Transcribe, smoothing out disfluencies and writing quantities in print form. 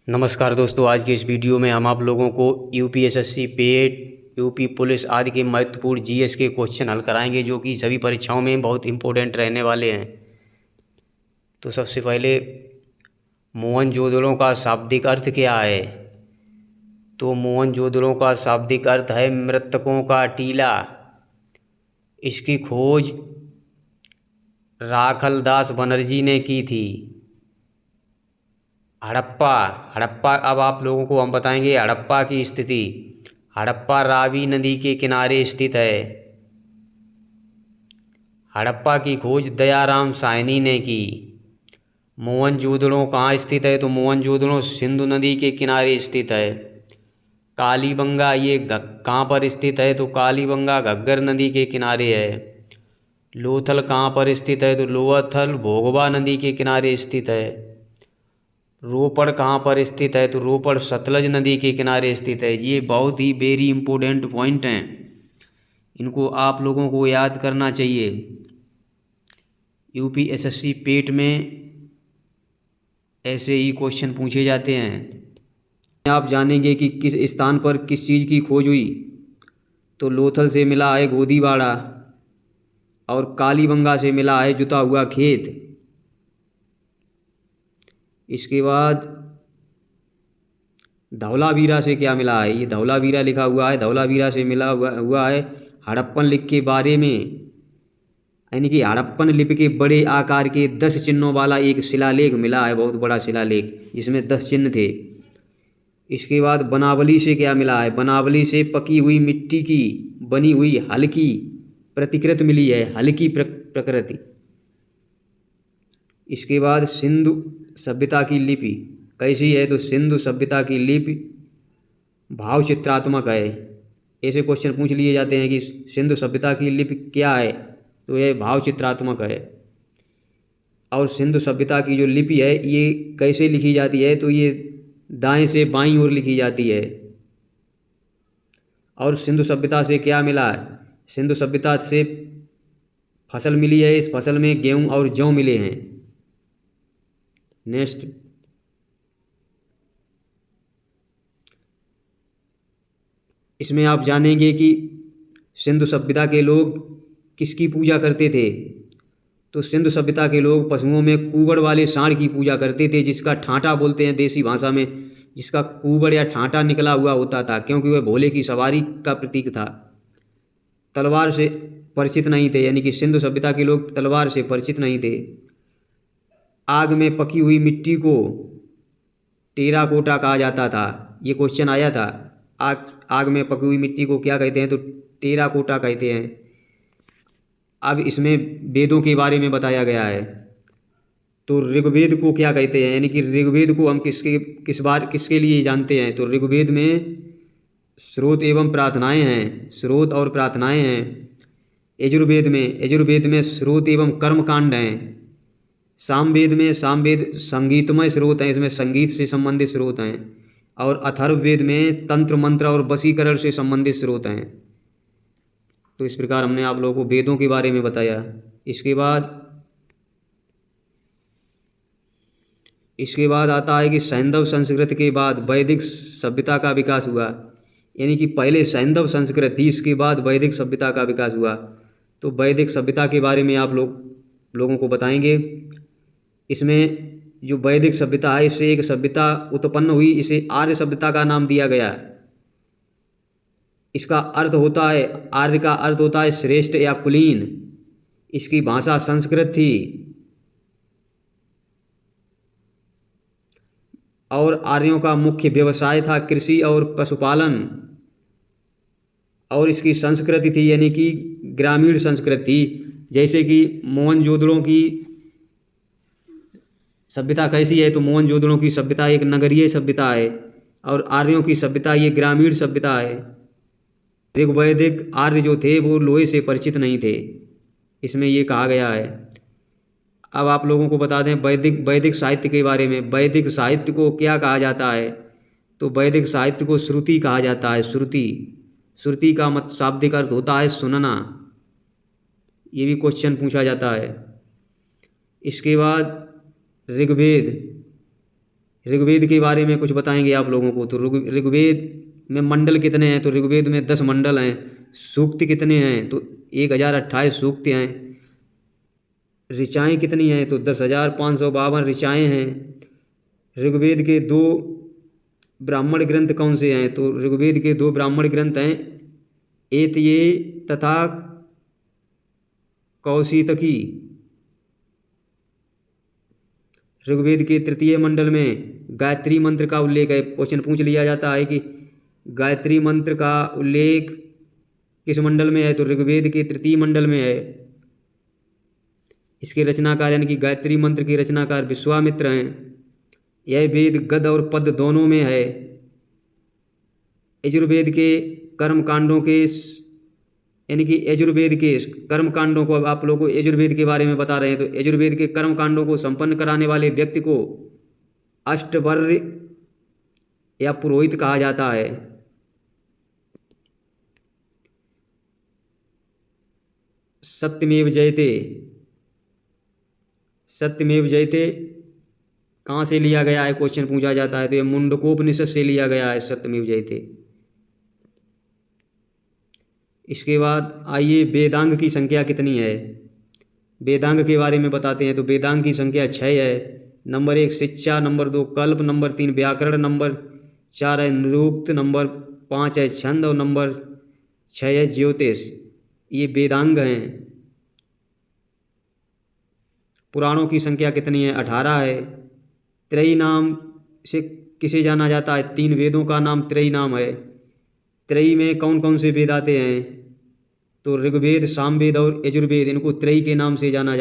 नमस्कार दोस्तों, आज के इस वीडियो में हम आप लोगों को यूपीएसएससी पेट, यूपी पुलिस आदि के महत्वपूर्ण जीएस के क्वेश्चन हल कराएंगे जो कि सभी परीक्षाओं में बहुत इंपॉर्टेंट रहने वाले हैं। तो सबसे पहले मोहनजोदड़ो का शाब्दिक अर्थ क्या है? तो मोहनजोदड़ो का शाब्दिक अर्थ है मृतकों का टीला। इसकी खोज राखलदास बनर्जी ने की थी। हड़प्पा हड़प्पा अब आप लोगों को हम बताएंगे हड़प्पा की स्थिति। हड़प्पा रावी नदी के किनारे स्थित है। हड़प्पा की खोज दयाराम साहनी ने की। मोहनजोदड़ो कहाँ स्थित है? तो मोहनजोदड़ो सिंधु नदी के किनारे स्थित है। कालीबंगा ये कहाँ पर स्थित है? तो कालीबंगा घग्गर नदी के किनारे है। लोथल कहाँ पर स्थित है? तो लोथल भोगवा नदी के किनारे स्थित है। रोपड़ कहाँ पर स्थित है? तो रोपड़ सतलज नदी के किनारे स्थित है। ये बहुत ही वेरी इंपॉर्टेंट पॉइंट हैं, इनको आप लोगों को याद करना चाहिए। यूपीएसएससी पेट में ऐसे ही क्वेश्चन पूछे जाते हैं। आप जानेंगे कि किस स्थान पर किस चीज़ की खोज हुई। तो लोथल से मिला है गोदीवाड़ा और कालीबंगा से मिला है जुता हुआ खेत। इसके बाद धौलावीरा से क्या मिला है? ये धौलावीरा लिखा हुआ है। धौलावीरा से मिला हुआ है हड़प्पन लिपि के बारे में, यानी कि हड़प्पन लिपि के बड़े आकार के 10 चिन्हों वाला एक शिलालेख मिला है, बहुत बड़ा शिलालेख जिसमें 10 चिन्ह थे। इसके बाद बनावली से क्या मिला है? बनावली से पकी हुई मिट्टी की बनी हुई हल्की प्रतिकृति मिली है, हल्की प्रकृति। इसके बाद सिंधु सभ्यता की लिपि कैसी है? तो सिंधु सभ्यता की लिपि भाव चित्रात्मक है। ऐसे क्वेश्चन पूछ लिए जाते हैं कि सिंधु सभ्यता की लिपि क्या है? तो यह भाव चित्रात्मक है। और सिंधु सभ्यता की जो लिपि है ये कैसे लिखी जाती है? तो ये दाएं से बाईं ओर लिखी जाती है। और सिंधु सभ्यता से क्या मिला है? सिंधु सभ्यता से फसल मिली है। इस फसल में गेहूं और जौ मिले हैं। नेक्स्ट, इसमें आप जानेंगे कि सिंधु सभ्यता के लोग किसकी पूजा करते थे। तो सिंधु सभ्यता के लोग पशुओं में कूबड़ वाले सांड की पूजा करते थे, जिसका ठांटा बोलते हैं देसी भाषा में, जिसका कूबड़ या ठांटा निकला हुआ होता था, क्योंकि वह भोले की सवारी का प्रतीक था। तलवार से परिचित नहीं थे, यानी कि सिंधु सभ्यता के लोग तलवार से परिचित नहीं थे। आग में पकी हुई मिट्टी को टेराकोटा कहा जाता था। ये क्वेश्चन आया था। आग में पकी हुई मिट्टी को क्या कहते हैं? तो टेराकोटा कहते हैं। अब इसमें वेदों के बारे में बताया गया है। तो ऋग्वेद को क्या कहते हैं? यानी कि ऋग्वेद को हम किसके लिए जानते हैं? तो ऋग्वेद में स्रोत एवं प्रार्थनाएं हैं, स्रोत और प्रार्थनाएं हैं। यजुर्वेद में स्रोत एवं कर्मकांड हैं। सामवेद संगीतमय स्रोत हैं, इसमें संगीत से संबंधित स्रोत हैं। और अथर्ववेद में तंत्र मंत्र और वशीकरण से संबंधित स्रोत हैं। तो इस प्रकार हमने आप लोगों को वेदों के बारे में बताया। इसके बाद आता है कि सैंधव संस्कृति के बाद वैदिक सभ्यता का विकास हुआ। यानी कि पहले सैंधव संस्कृति थी, इसके बाद वैदिक सभ्यता का विकास हुआ। तो वैदिक सभ्यता के बारे में आप लोगों को बताएंगे। इसमें जो वैदिक सभ्यता है, इससे एक सभ्यता उत्पन्न हुई, इसे आर्य सभ्यता का नाम दिया गया। इसका अर्थ होता है, आर्य का अर्थ होता है श्रेष्ठ या कुलीन। इसकी भाषा संस्कृत थी और आर्यों का मुख्य व्यवसाय था कृषि और पशुपालन। और इसकी संस्कृति थी, यानी कि ग्रामीण संस्कृति थी। जैसे कि मोहनजोदड़ो की सभ्यता कैसी है? तो मोहनजोदड़ो की सभ्यता एक नगरीय सभ्यता है और आर्यों की सभ्यता ये ग्रामीण सभ्यता है। ऋग्वैदिक आर्य जो थे वो लोहे से परिचित नहीं थे, इसमें ये कहा गया है। अब आप लोगों को बता दें वैदिक साहित्य के बारे में। वैदिक साहित्य को क्या कहा जाता है? तो वैदिक साहित्य को श्रुति कहा जाता है। श्रुति का शाब्दिक अर्थ होता है सुनना। ये भी क्वेश्चन पूछा जाता है। इसके बाद ऋग्वेद के बारे में कुछ बताएंगे आप लोगों को। तो ऋग्वेद में मंडल कितने हैं? तो ऋग्वेद में 10 मंडल हैं। सूक्त कितने हैं? तो 1028 सूक्त हैं। ऋचाएँ कितनी हैं? तो 10,552 ऋचाएँ हैं। ऋग्वेद के 2 ब्राह्मण ग्रंथ कौन से हैं? तो ऋग्वेद के 2 ब्राह्मण ग्रंथ हैं, एतये तथा कौशितकी। ऋग्वेद के 3 मंडल में गायत्री मंत्र का उल्लेख है। क्वेश्चन पूछ लिया जाता है कि गायत्री मंत्र का उल्लेख किस मंडल में है? तो ऋग्वेद के 3 मंडल में है। इसके रचनाकार यानी कि गायत्री मंत्र के रचनाकार विश्वामित्र हैं। यह वेद गद और पद दोनों में है। यजुर्वेद के कर्म कांडों के यानी कि यजुर्वेद के कर्म कांडों को, अब आप लोगों को यजुर्वेद के बारे में बता रहे हैं, तो यजुर्वेद के कर्म कांडों को संपन्न कराने वाले व्यक्ति को अष्टवर्य या पुरोहित कहा जाता है। सत्यमेव जयते, सत्यमेव जयते कहाँ से लिया गया है? क्वेश्चन पूछा जाता है। तो ये मुंडकोपनिषद से लिया गया है, सत्यमेव जयते। इसके बाद आइए वेदांग की संख्या कितनी है? वेदांग के बारे में बताते हैं। तो वेदांग की संख्या 6 है। नंबर 1 शिक्षा, नंबर 2 कल्प, नंबर 3 व्याकरण, नंबर 4 है निरुक्त, नंबर 5 है छंद और नंबर 6 है ज्योतिष। ये वेदांग हैं। पुराणों की संख्या कितनी है? 18 है। त्रयी नाम से किसे जाना जाता है? 3 वेदों का नाम त्रयी नाम है। त्रयी में कौन कौन से वेद आते हैं? तो ऋग्वेद, सामवेद और यजुर्वेद, इनको त्रयी के नाम से जाना जाता है।